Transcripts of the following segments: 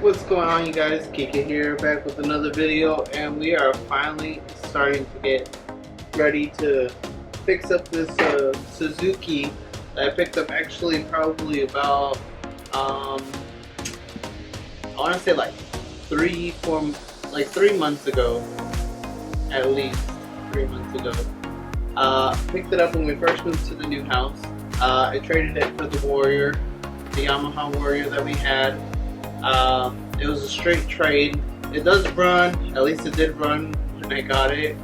What's going on, you guys? Kika here, back with another video, and we are finally starting to get ready to fix up this Suzuki that I picked up actually probably about I want to say like 3 months ago, at least 3 months ago. Picked it up when we first moved to the new house. I traded it for the Warrior, the Yamaha Warrior that we had. It was a straight trade. It does run, at least it did run when I got it.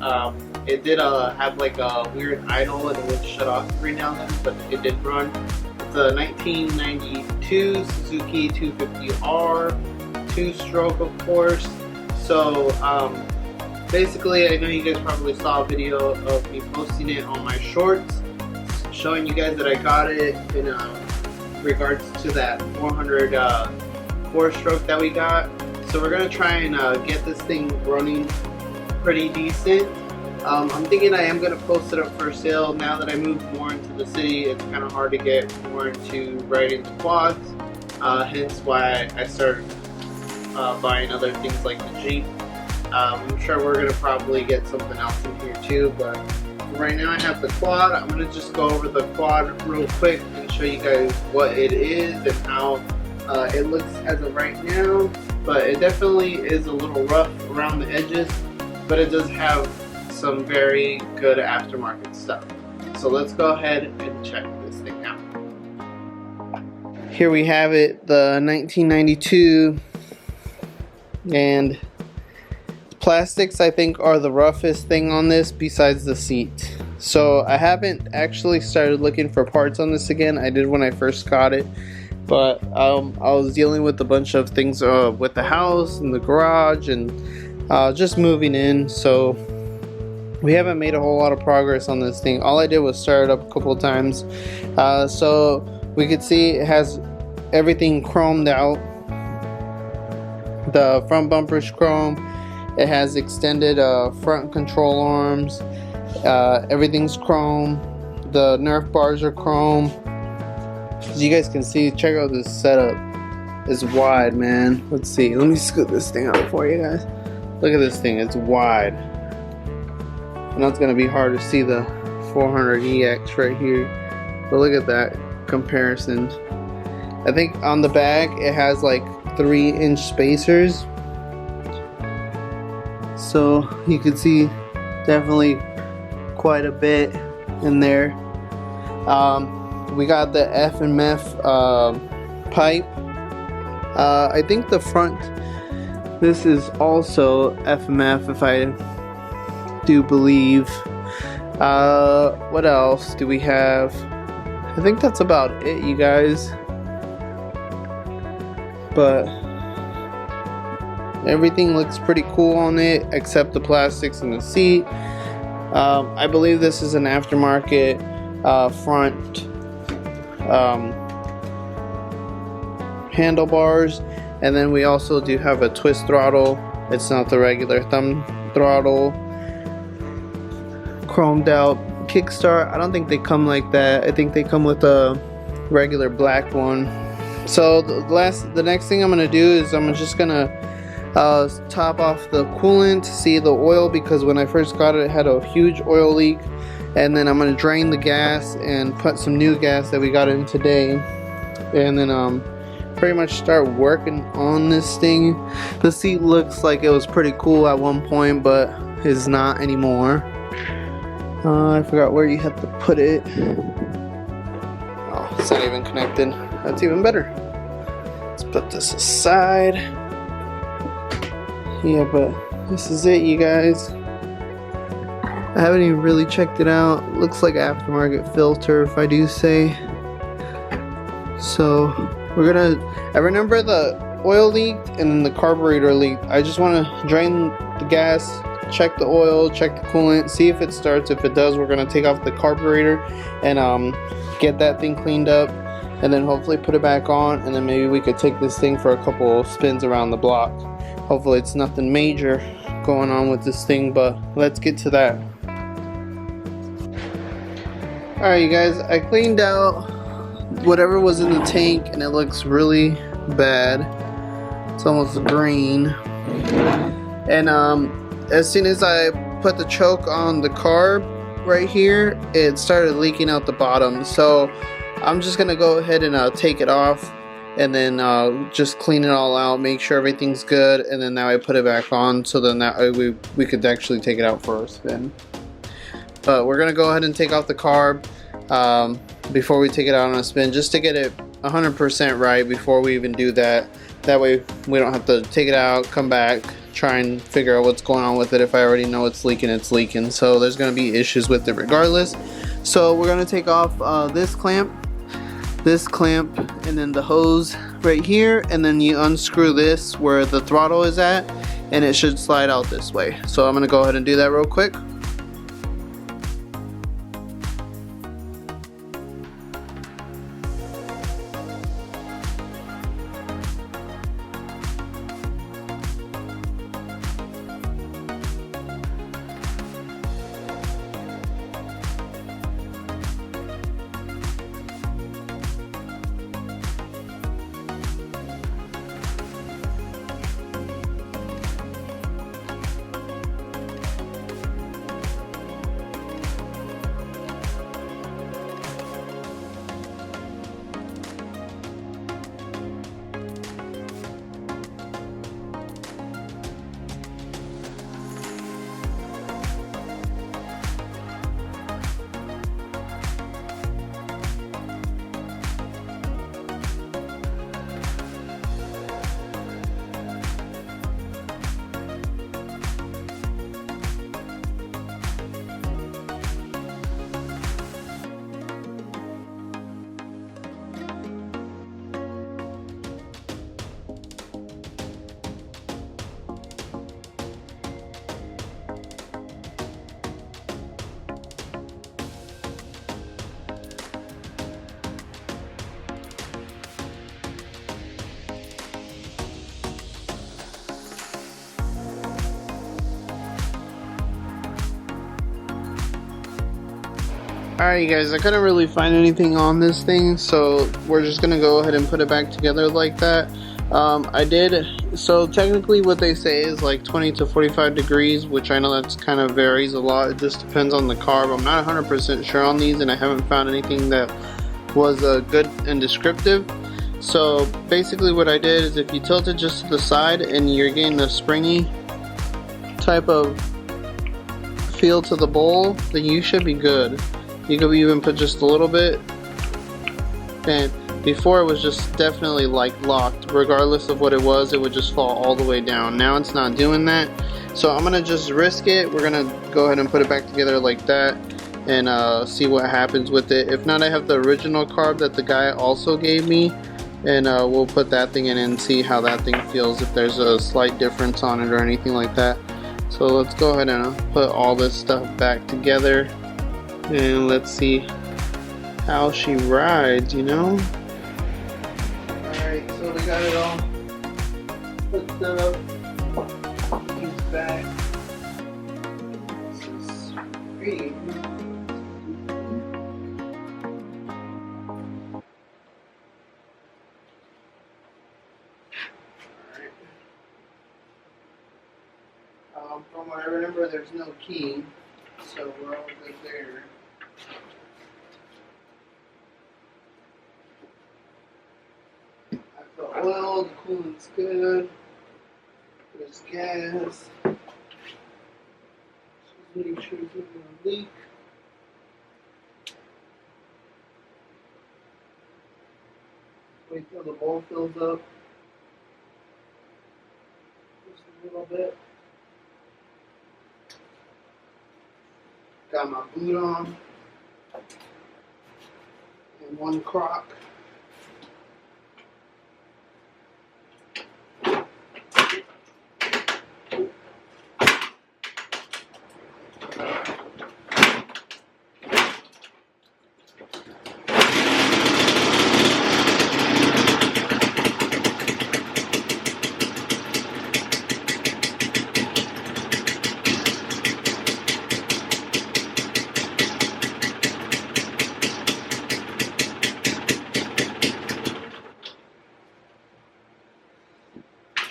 It did have like a weird idle and it would shut off every now and then, but it did run. It's a 1992 Suzuki 250R, 2-stroke of course. So basically, I know you guys probably saw a video of me posting it on my shorts, showing you guys that I got it in regards to that 400 4-stroke that we got. So we're gonna try and get this thing running pretty decent. I'm thinking I am gonna post it up for sale. Now that I moved more into the city, it's kind of hard to get more into riding the quads, hence why I started buying other things like the Jeep. I'm sure we're gonna probably get something else in here too, but right now I have the quad. I'm gonna just go over the quad real quick and show you guys what it is and how it looks as of right now. But it definitely is a little rough around the edges, but it does have some very good aftermarket stuff. So let's go ahead and check this thing out. Here we have it, the 1992, and plastics I think are the roughest thing on this besides the seat. So I haven't actually started looking for parts on this again. I did when I first got it, but I was dealing with a bunch of things with the house and the garage and just moving in, so we haven't made a whole lot of progress on this thing. All I did was start it up a couple of times, so we could see it has everything chromed out. The front bumper's chrome. It has extended front control arms. Everything's chrome. The Nerf bars are chrome. As you guys can see, check out this setup. It's wide, man. Let's see. Let me scoot this thing out for you guys. Look at this thing. It's wide. I know it's gonna be hard to see the 400EX right here, but look at that comparison. I think on the back it has like 3-inch spacers. So you can see definitely quite a bit in there. We got the F and F pipe. I think the front, this is also F and F if I do believe. What else do we have? I think that's about it, you guys. But everything looks pretty cool on it except the plastics in the seat. I believe this is an aftermarket front handlebars, and then we also do have a twist throttle. It's not the regular thumb throttle. Chromed out kickstart. I don't think they come like that. I think they come with a regular black one. So the next thing I'm gonna do is I'm just gonna top off the coolant to see the oil, because when I first got it, it had a huge oil leak. And then I'm gonna drain the gas and put some new gas that we got in today, and then pretty much start working on this thing. The seat looks like it was pretty cool at one point, but is not anymore. I forgot where you have to put it. Oh, it's not even connected. That's even better. Let's put this aside. Yeah, but this is it, you guys. I haven't even really checked it out. Looks like aftermarket filter, if I do say. So we're gonna, I remember the oil leaked and then the carburetor leaked. I just want to drain the gas, check the oil, check the coolant, see if it starts. If it does, we're gonna take off the carburetor and get that thing cleaned up, and then hopefully put it back on, and then maybe we could take this thing for a couple of spins around the block. Hopefully it's nothing major going on with this thing, but let's get to that. Alright, you guys, I cleaned out whatever was in the tank and it looks really bad. It's almost green. And as soon as I put the choke on the carb right here, it started leaking out the bottom. So I'm just gonna go ahead and take it off, and then just clean it all out, make sure everything's good, and then now I put it back on, so then that way we could actually take it out for a spin. But we're gonna go ahead and take off the carb before we take it out on a spin, just to get it 100% right before we even do that. That way we don't have to take it out, come back, try and figure out what's going on with it. If I already know it's leaking. So there's gonna be issues with it regardless. So we're gonna take off this clamp, and then the hose right here, and then you unscrew this where the throttle is at, and it should slide out this way. So I'm gonna go ahead and do that real quick. Alright, you guys, I couldn't really find anything on this thing, so we're just gonna go ahead and put it back together like that. So technically what they say is like 20 to 45 degrees, which I know that's kind of varies a lot. It just depends on the carb. I'm not 100% sure on these, and I haven't found anything that was good and descriptive. So basically what I did is, if you tilt it just to the side and you're getting the springy type of feel to the bowl, then you should be good. You could even put just a little bit, and before it was just definitely like locked. Regardless of what it was, it would just fall all the way down. Now it's not doing that, so I'm gonna just risk it. We're gonna go ahead and put it back together like that, and see what happens with it. If not, I have the original carb that the guy also gave me, and we'll put that thing in and see how that thing feels, if there's a slight difference on it or anything like that. So let's go ahead and put all this stuff back together, and let's see how she rides, you know? Alright, so we got it all hooked up. He's back. This is great. From what I remember, there's no key, so we're all good there. I've got oil, the coolant's good. There's gas. Just making sure there's no leak. Wait till the bowl fills up. Just a little bit. Got my boot on, and one crock.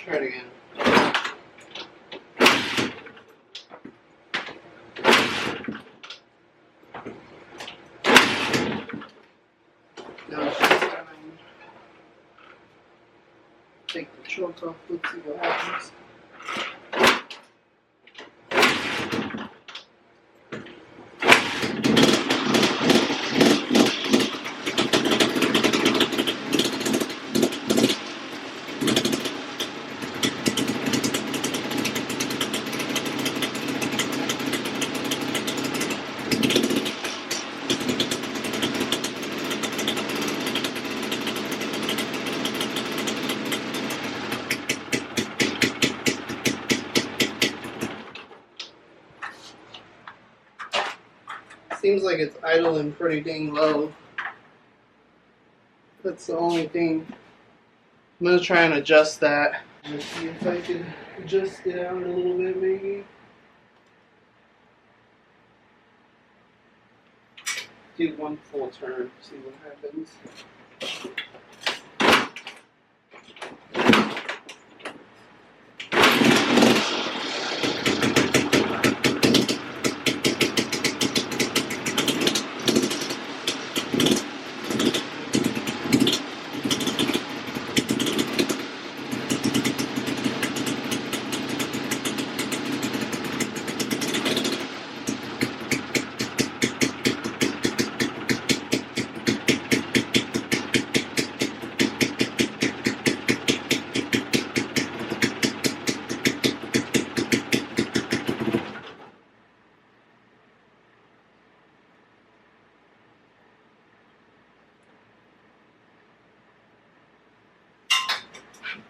try it again. Now it's just gonna take the choke off. Let's see what happens. Seems like it's idling pretty dang low. That's the only thing. I'm gonna try and adjust that. Let's see if I can adjust it out a little bit, maybe. Do one full turn, see what happens.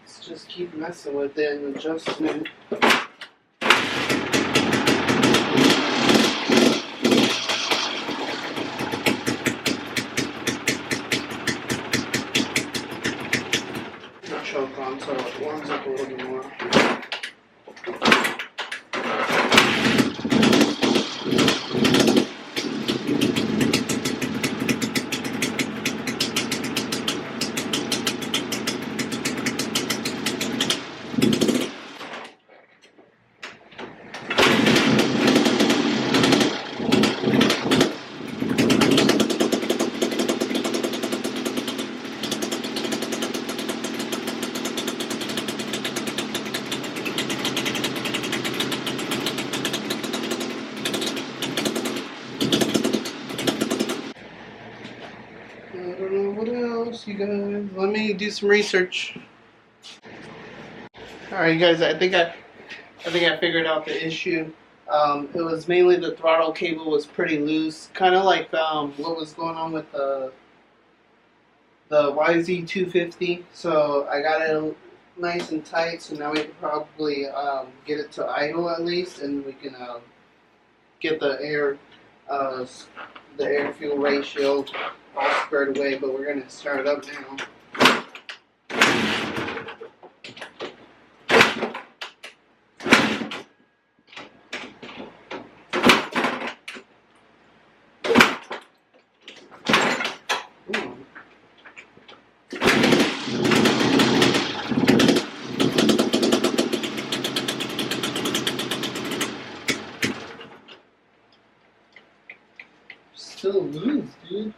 Let's just keep messing with it and adjusting it. Choke on so it warms up a little bit more. I don't know what else, you guys. Let me do some research. Alright, you guys. I think I figured out the issue. It was mainly the throttle cable was pretty loose, kind of like what was going on with the YZ250. So I got it nice and tight. So now we can probably get it to idle at least, and we can get the air fuel ratio all squared away. But we're gonna start it up now. Still loose, dude.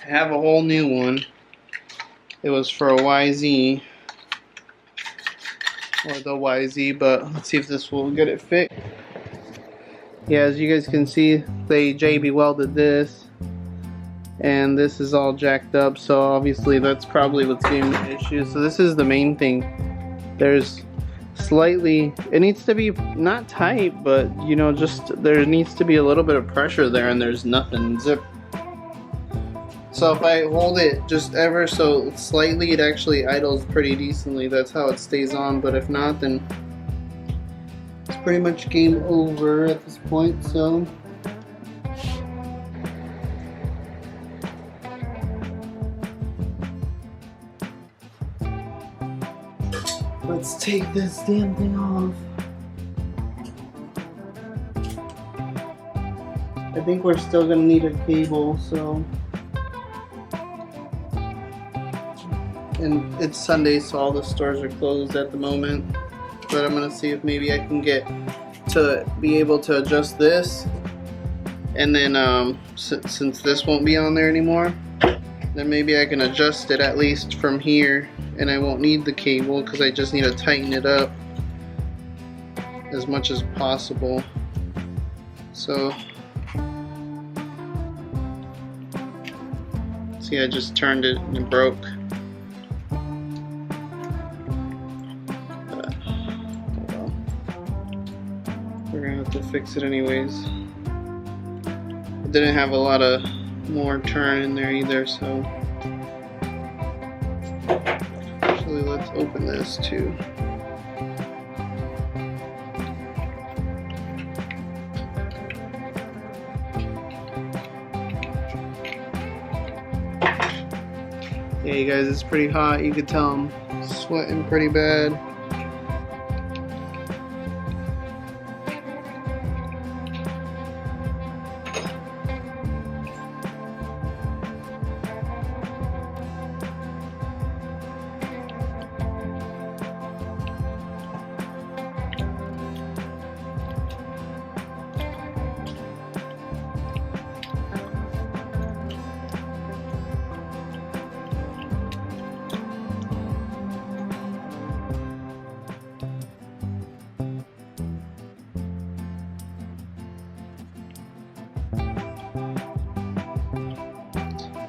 I have a whole new one. It was for a YZ or the YZ, but let's see if this will get it fixed. Yeah, as you guys can see, they JB welded this, and this is all jacked up, so obviously that's probably what's giving me the issue. So this is the main thing. There's slightly, it needs to be not tight, but you know, just there needs to be a little bit of pressure there, and there's nothing. Zip. So if I hold it just ever so slightly, it actually idles pretty decently. That's how it stays on. But if not, then it's pretty much game over at this point. So let's take this damn thing off. I think we're still gonna need a cable, so. And it's Sunday, so all the stores are closed at the moment. But I'm gonna see if maybe I can get to be able to adjust this. And then since this won't be on there anymore, then maybe I can adjust it at least from here, and I won't need the cable because I just need to tighten it up as much as possible. So, see, I just turned it and it broke. But, oh well. We're gonna have to fix it anyways. It didn't have a lot of more turn in there either, so actually let's open this too. Yeah, you guys, it's pretty hot. You could tell I'm sweating pretty bad.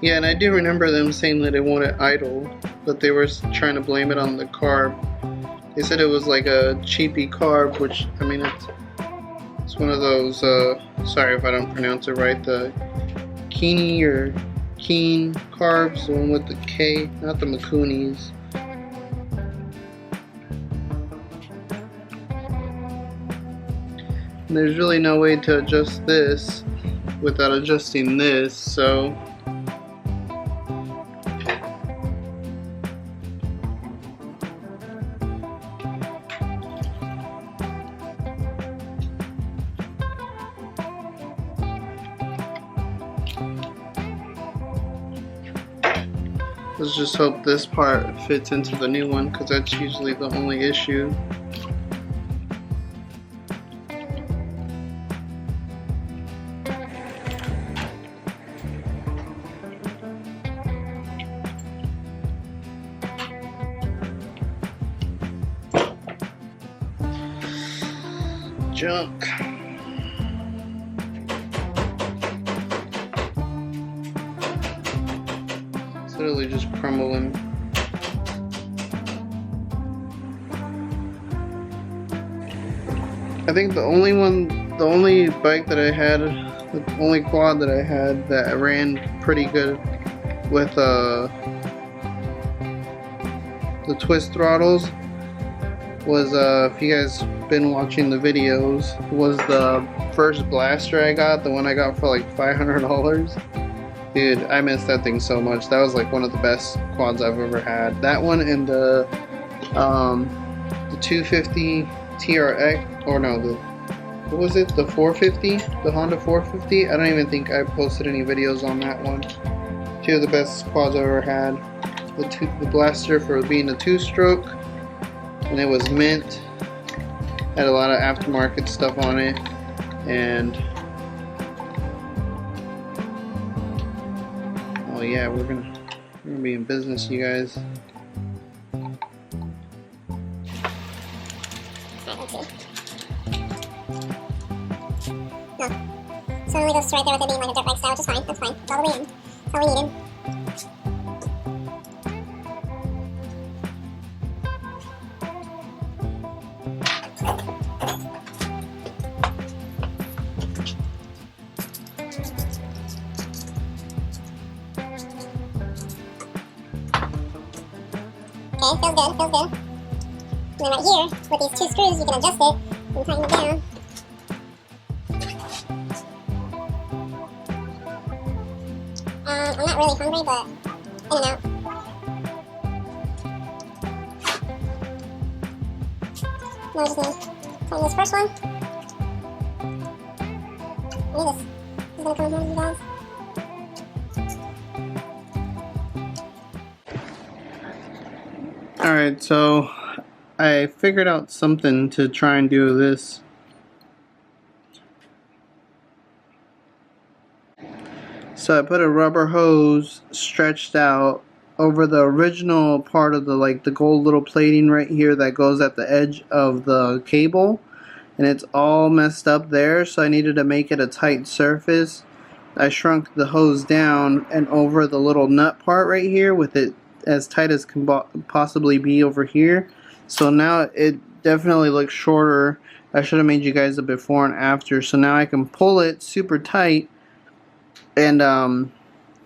Yeah, and I do remember them saying that it wouldn't idle, but they were trying to blame it on the carb. They said it was like a cheapy carb, which, I mean, it's one of those, sorry if I don't pronounce it right, the Keeney or Keen carbs, the one with the K, not the Makunis. And there's really no way to adjust this without adjusting this, so let's just hope this part fits into the new one, because that's usually the only issue. Junk. It's literally just crumbling. I think the only bike that I had, the only quad that I had that ran pretty good with the twist throttles was, if you guys been watching the videos, was the first blaster I got, the one I got for like $500. Dude, I miss that thing so much. That was like one of the best quads I've ever had. That one and the 250 TRX, or no, what was it? The 450? The Honda 450? I don't even think I posted any videos on that one. Two of the best quads I've ever had. The blaster for being a two-stroke, and it was mint. Had a lot of aftermarket stuff on it, and oh yeah, we're gonna be in business, you guys. No. So it only goes right there with it being like a dirt bike style, which is fine. That's fine. It's all the way in. That's all we needed. Okay, feels good, feels good. And then right here, with these two screws, you can adjust it and tighten it down. I'm not really hungry, but in and out. Now we just need to tighten this first one. I need this. This is gonna come home, you guys. Alright, so I figured out something to try and do this. So I put a rubber hose stretched out over the original part of the gold little plating right here that goes at the edge of the cable, and it's all messed up there, so I needed to make it a tight surface. I shrunk the hose down and over the little nut part right here with it as tight as can possibly be over here. So now it definitely looks shorter. I should have made you guys a before and after. So now I can pull it super tight, and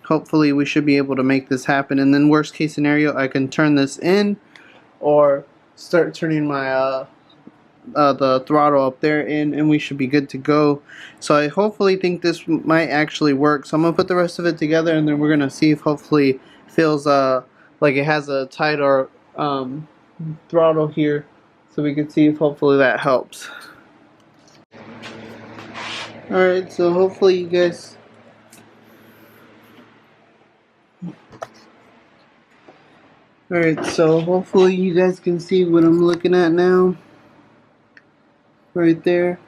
hopefully we should be able to make this happen. And then worst case scenario, I can turn this in or start turning my the throttle up there in, and we should be good to go. So I hopefully think this might actually work. So I'm gonna put the rest of it together, and then we're gonna see if hopefully it feels like it has a tighter throttle here, so we can see if hopefully that helps. Alright, so hopefully you guys Alright, so hopefully you guys can see what I'm looking at now. Right there.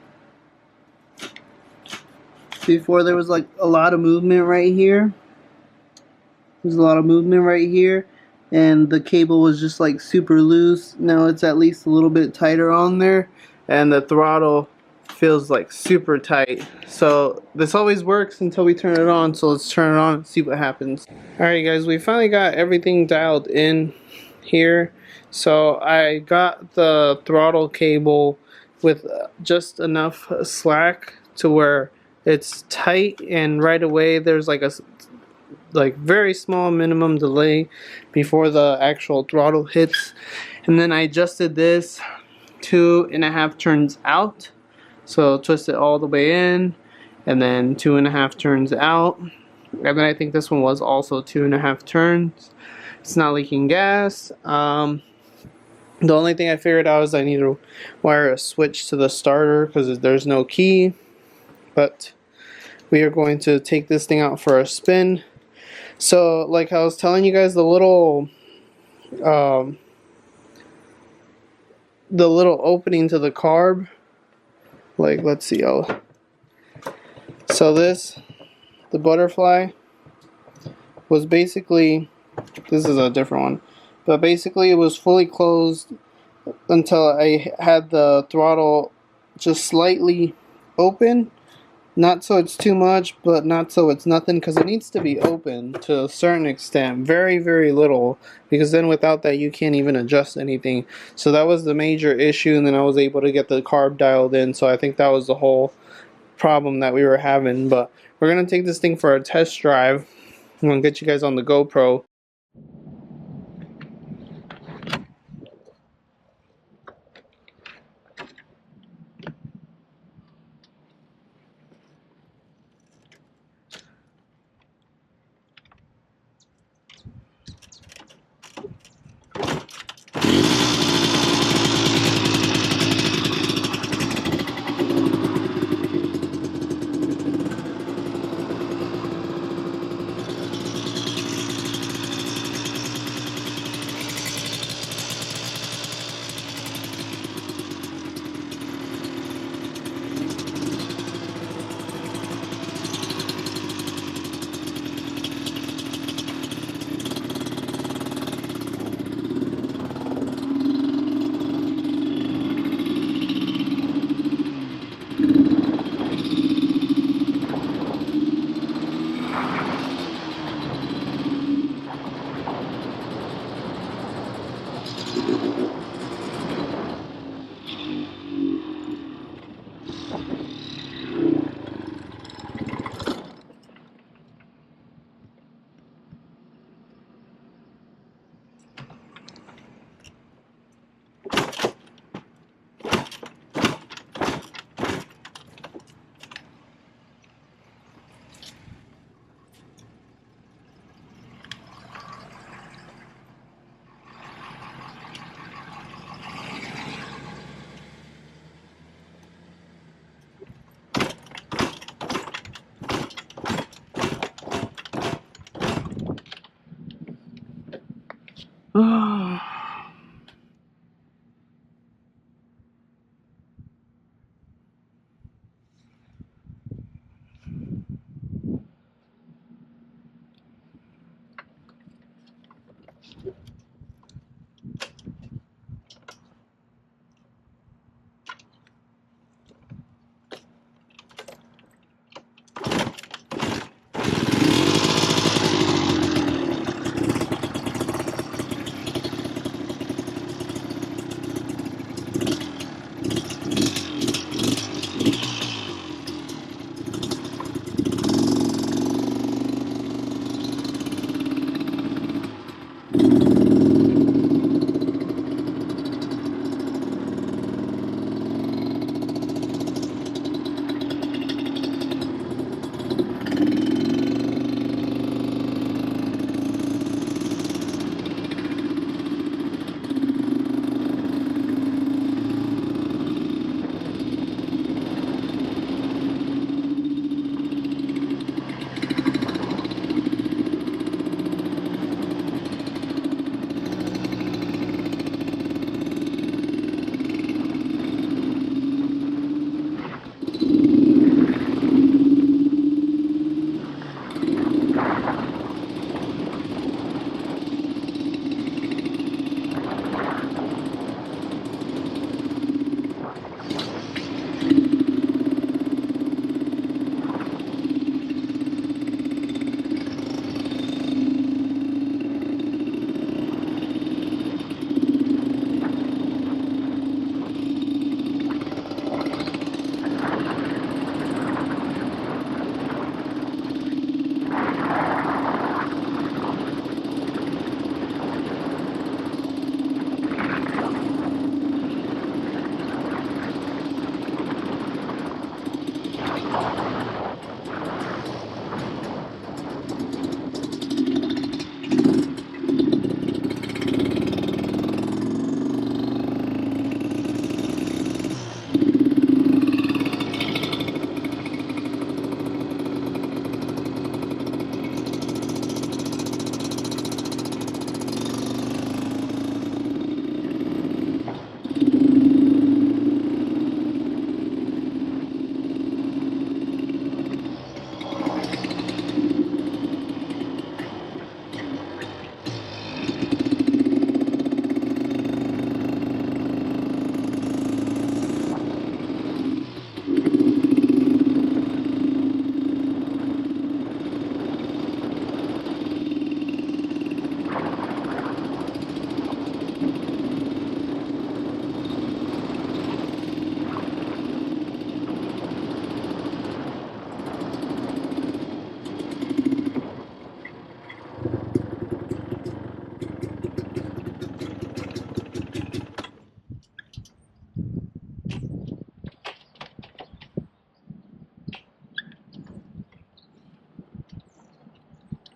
Before there was like a lot of movement right here. There's a lot of movement right here, and the cable was just like super loose. Now it's at least a little bit tighter on there, and the throttle feels like super tight. So this always works until we turn it on, so let's turn it on and see what happens. Alright guys, we finally got everything dialed in here. So I got the throttle cable with just enough slack to where it's tight, and right away there's like a very small minimum delay before the actual throttle hits. And then I adjusted this 2.5 turns out, so twist it all the way in, and then 2.5 turns out, and then I think this one was also 2.5 turns. It's not leaking gas. The only thing I figured out is I need to wire a switch to the starter because there's no key. But we are going to take this thing out for a spin. So like I was telling you guys, the little opening to the carb, like let's see, so the butterfly was basically, this is a different one, but basically it was fully closed until I had the throttle just slightly open. Not so it's too much, but not so it's nothing, because it needs to be open to a certain extent, very, very little, because then without that you can't even adjust anything. So that was the major issue, and then I was able to get the carb dialed in, so I think that was the whole problem that we were having. But we're going to take this thing for a test drive. I'm going to get you guys on the GoPro.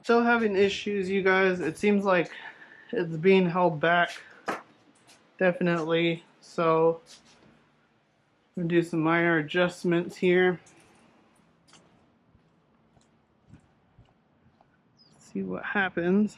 Still having issues, you guys. It seems like it's being held back. Definitely. So I'm gonna do some minor adjustments here. See what happens.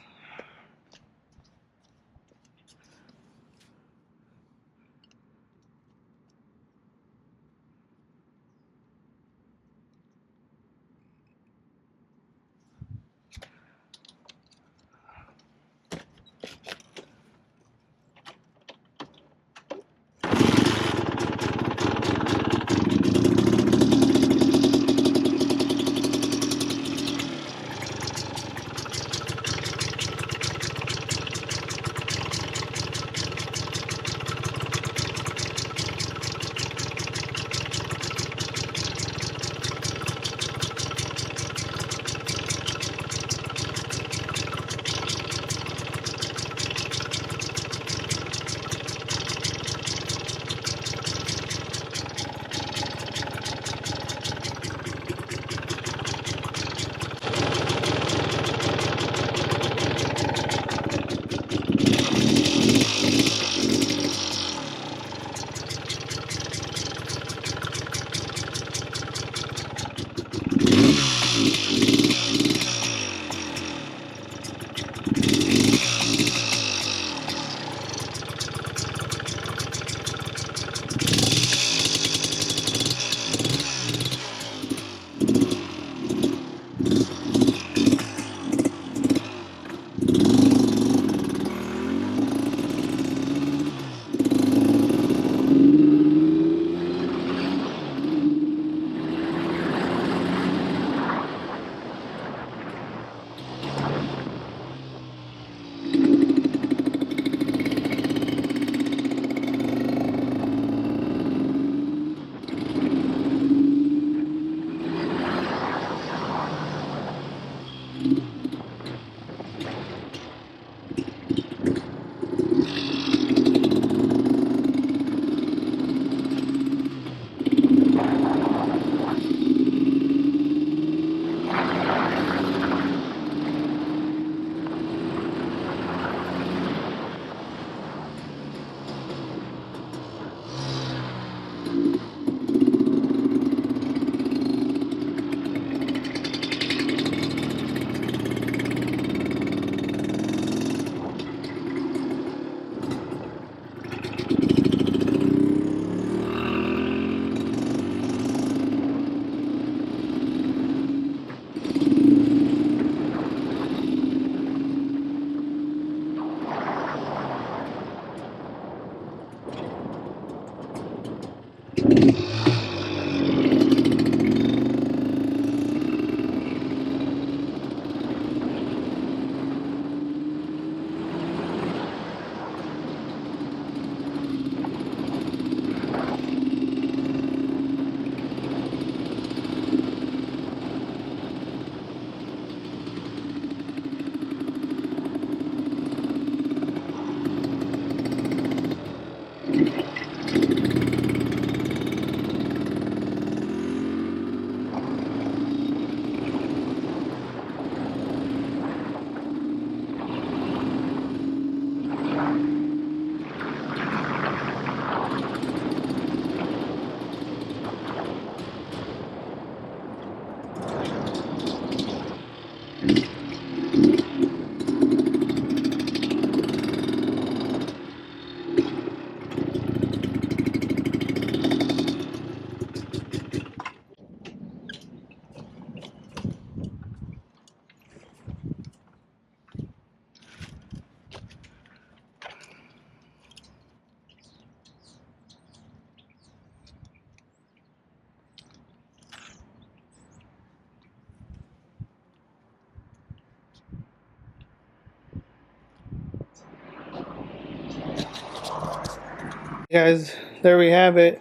Guys, there we have it.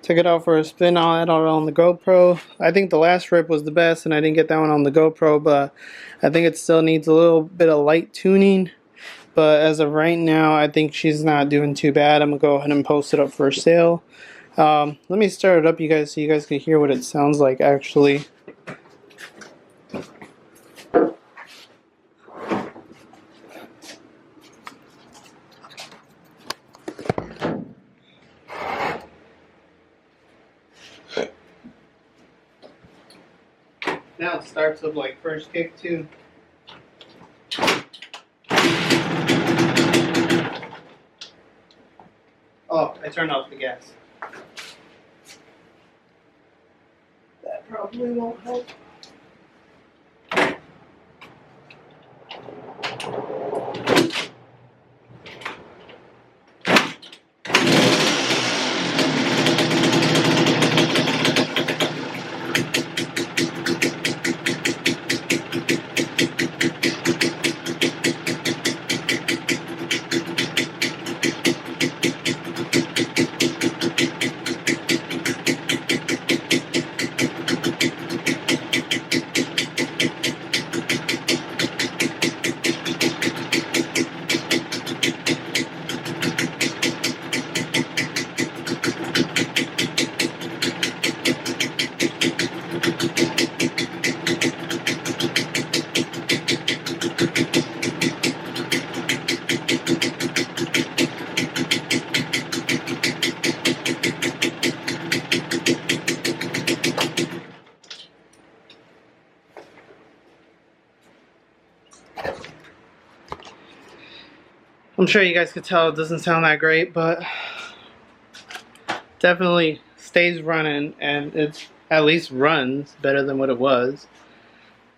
Took it out for a spin on it on the GoPro. I think the last rip was the best, and I didn't get that one on the GoPro, but I think it still needs a little bit of light tuning. But as of right now, I think she's not doing too bad. I'm gonna go ahead and post it up for sale. Let me start it up, you guys, so you guys can hear what it sounds like actually. Now it starts with like first kick too. Oh, I turned off the gas. That probably won't help. I'm sure you guys could tell it doesn't sound that great, but definitely stays running, and it's at least runs better than what it was.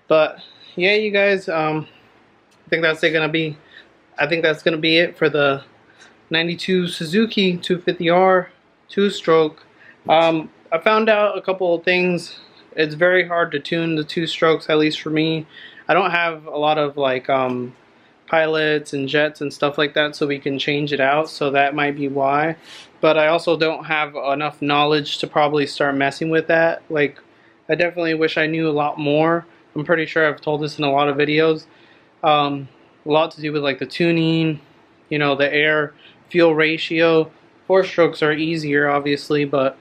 But yeah, you guys, I think that's gonna be it for the 92 Suzuki 250R 2-stroke. I found out a couple of things. It's very hard to tune the 2-strokes, at least for me. I don't have a lot of like pilots and jets and stuff like that, so we can change it out, so that might be why. But I also don't have enough knowledge to probably start messing with that. Like, I definitely wish I knew a lot more, I'm pretty sure I've told this in a lot of videos. A lot to do with like the tuning, you know, the air fuel ratio. 4-strokes are easier obviously, but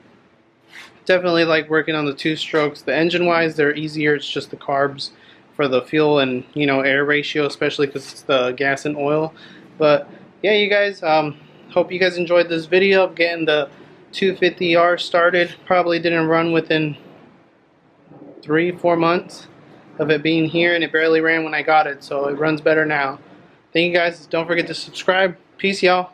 definitely like working on the 2-strokes. The engine wise they're easier, it's just the carbs for the fuel and, you know, air ratio, especially because it's the gas and oil. But yeah, you guys, hope you guys enjoyed this video of getting the 250R started. Probably didn't run within 3-4 months of it being here, and it barely ran when I got it, so it runs better now. Thank you guys. Don't forget to subscribe. Peace, y'all.